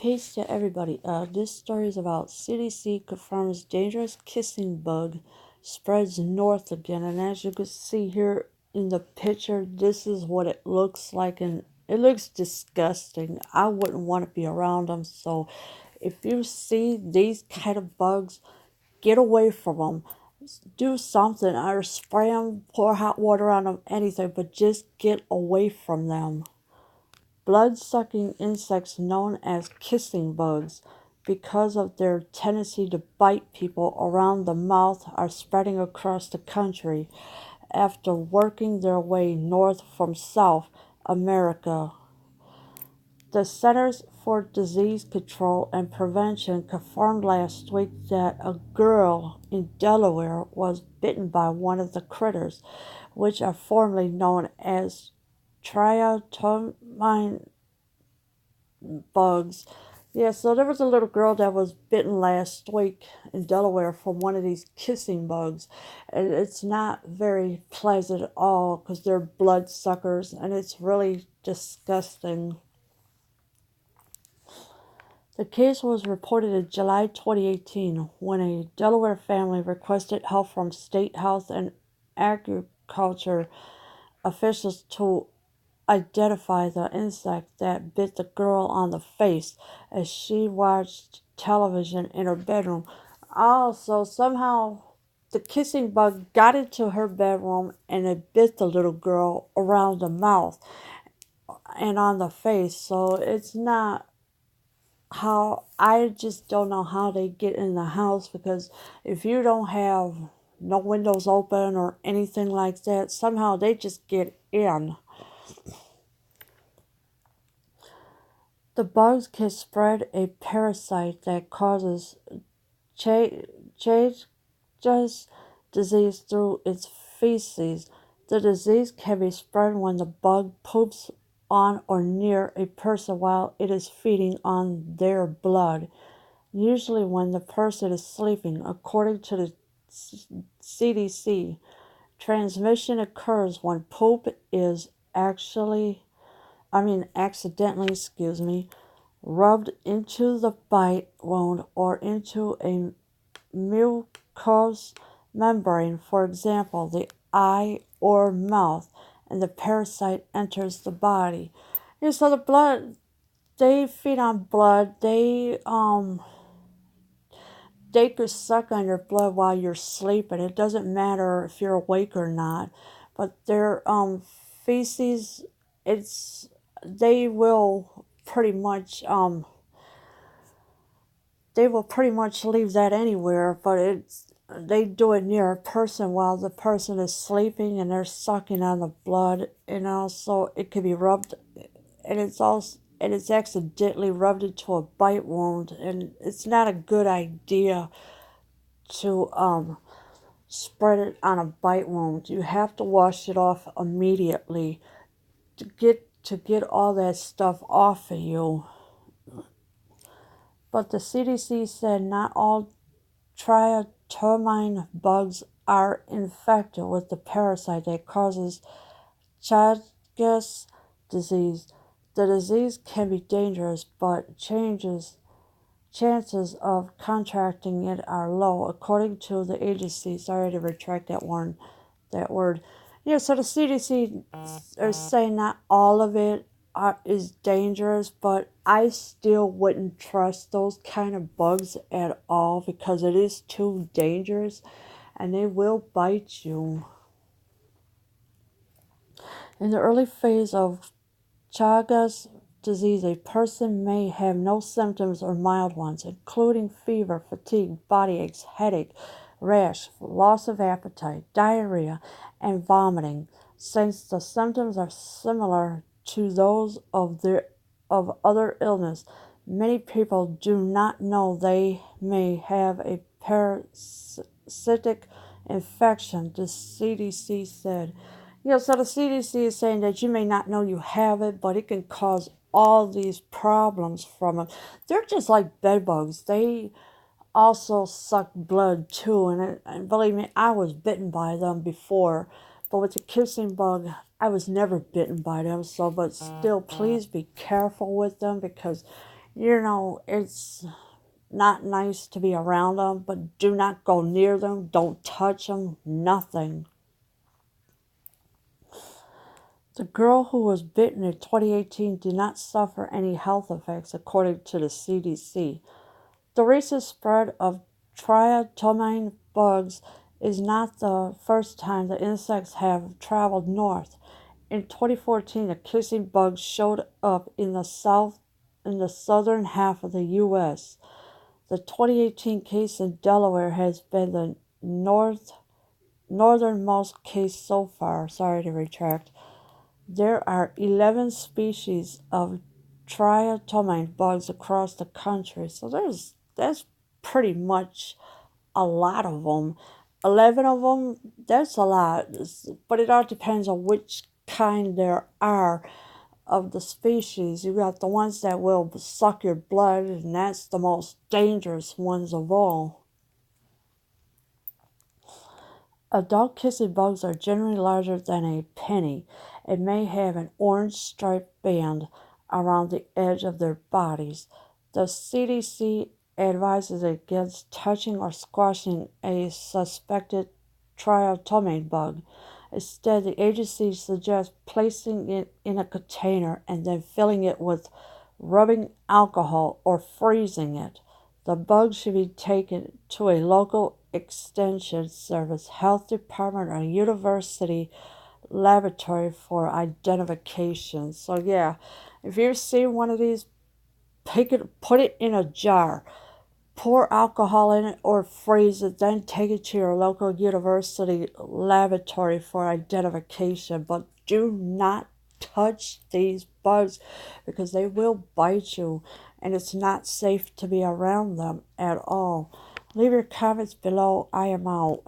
Peace to everybody. This story is about CDC confirms dangerous kissing bug spreads north again. And as you can see here in the picture, this is what it looks like. And it looks disgusting. I wouldn't want to be around them. So if you see these kind of bugs, get away from them. Do something. Or spray them, pour hot water on them, anything. But just get away from them. Blood-sucking insects known as kissing bugs, because of their tendency to bite people around the mouth, are spreading across the country after working their way north from South America. The Centers for Disease Control and Prevention confirmed last week that a girl in Delaware was bitten by one of the critters, which are formerly known as triatomine bugs. Yeah, so there was a little girl that was bitten last week in Delaware from one of these kissing bugs. And it's not very pleasant at all because they're blood suckers and it's really disgusting. The case was reported in July 2018 when a Delaware family requested help from state health and agriculture officials to identify the insect that bit the girl on the face as she watched television in her bedroom. Also, somehow the kissing bug got into her bedroom and it bit the little girl around the mouth and on the face. So it's not how, I just don't know how they get in the house, because if you don't have no windows open or anything like that, somehow they just get in. The bugs can spread a parasite that causes Chagas disease through its feces. The disease can be spread when the bug poops on or near a person while it is feeding on their blood, usually when the person is sleeping. According to the CDC, transmission occurs when poop is accidentally, rubbed into the bite wound or into a mucous membrane, for example, the eye or mouth, and the parasite enters the body. Yeah, so the blood, they feed on blood. They could suck on your blood while you're sleeping. It doesn't matter if you're awake or not. But their feces, they will pretty much leave that anywhere, but they do it near a person while the person is sleeping and they're sucking on the blood, and also it can be rubbed, and it's accidentally rubbed into a bite wound, and it's not a good idea to spread it on a bite wound. You have to wash it off immediately to get all that stuff off of you. But the CDC said not all triatomine bugs are infected with the parasite that causes Chagas disease. The disease can be dangerous, but chances of contracting it are low, according to the agency. Sorry to retract that word. Yeah, so the CDC are saying not all of it is dangerous, but I still wouldn't trust those kind of bugs at all, because it is too dangerous and they will bite you. In the early phase of Chagas disease, a person may have no symptoms or mild ones, including fever, fatigue, body aches, headache, rash, loss of appetite, diarrhea, and vomiting. Since the symptoms are similar to those of other illness, many people do not know they may have a parasitic infection, the CDC said. So the CDC is saying that you may not know you have it, but it can cause all these problems from it. They're just like bed bugs. They also suck blood too, and believe me, I was bitten by them before, but with the kissing bug, I was never bitten by them. So, but still, please be careful with them, because You know, it's not nice to be around them, but do not go near them. Don't touch them. Nothing. The girl who was bitten in 2018 did not suffer any health effects, according to the CDC. The recent spread of triatomine bugs is not the first time the insects have traveled north. In 2014, the kissing bug showed up in the southern half of the U.S. The 2018 case in Delaware has been the northernmost case so far. Sorry to retract. There are 11 species of triatomine bugs across the country, so that's pretty much a lot of them. 11 of them, that's a lot, but it all depends on which kind there are of the species. You got the ones that will suck your blood, and that's the most dangerous ones of all. Adult kissing bugs are generally larger than a penny and may have an orange striped band around the edge of their bodies. The CDC advises against touching or squashing a suspected triatomine bug. Instead, the agency suggests placing it in a container and then filling it with rubbing alcohol or freezing it. The bug should be taken to a local extension service, health department, or university laboratory for identification. So yeah, if you see one of these, pick it, put it in a jar, pour alcohol in it, or freeze it. Then take it to your local university laboratory for identification. But do not touch these bugs because they will bite you, and it's not safe to be around them at all. Leave your comments below. I am out.